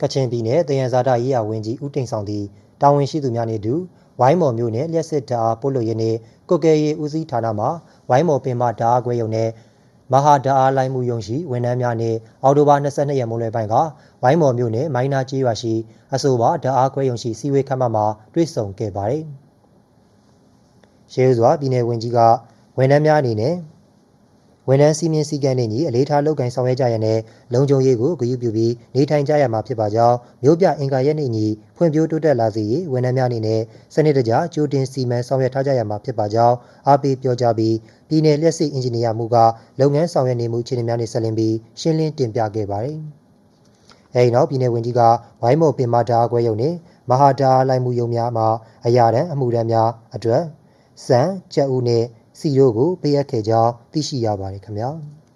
ကချင်ပြည်နယ်တယန်ဇာတာရေးရာဝန်ကြီးဦးတိန်ဆောင်သည်တာဝန်ရှိသူများနှင့်အတူဝိုင်းမော်မြို့နယ်လျှက်စစ်ဓာတ်အားပို့လို့ရင်းနှင့်ကုတ်ကဲရေးဦးစီးဌာနမှဝိုင်းမော်ပင်မဓာတ်အားခွဲရုံနှင့်မဟာဓာတ်အားလိုင်းမှုရုံရှိဝန်ထမ်းများနှင့်အောက်တိုဘာ22ရက်မွန်းလွဲပိုင်းကဝိုင်းမော်မြို့နယ်မိုင်းနာကျေးရွာရှိအဆိုပါဓာတ်အားခွဲရုံရှိစီဝေးခမ်းမမှာတွေ့ဆုံခဲ့ပါသည်။ရှေးစွာပြည်နယ်ဝန်ကြီးကဝန်ထမ်းများအနေနဲ့ဝန်ထမ်းစည်းမျဉ်းစည်းကမ်းတွေညီအလေးထားလုပ်ကိုင်ဆောင်ရွက်ကြရတဲ့လုံခြုံရေးကိုဂရုပြုပြီးနေထိုင်ကြရမှာဖြစ်ပါကြောင်းမြို့ပြအင်္ဂါရက်နှင့်ညီဖွံ့ဖြိုးတိုးတက်လာစေရေးဝန်ထမ်းများအနေနဲ့စနစ်တကျကြိုတင်စီမံဆောင်ရွက်ထားကြရမှာဖြစ်ပါကြောင်းအားပေးပြောကြားပြီးပြည်နယ်လျှက်စစ်အင်ဂျင်နီယာမှုကလုပ်ငန်းဆောင်ရွက်နေမှုအခြေအနေများနှင့်ဆက်လင်းပြီးရှင်းလင်းတင်ပြခဲ့ပါတယ်။အဲဒီနောက်ပြည်နယ်ဝန်ကြီးကဝိုင်းမော်ပင်မဓာတ်အားခွဲရုံနှင့်မဟာဓာတ်အားလိုင်းမှုရုံများမှာအရာတန်းအမှုထမ်းများအတွက်စံကြက်ဥနှင့်စီတို့ကိုပေးအပ်ခဲ့ကြောင်းသိရှိရပါတယ်ခင်ဗျာ။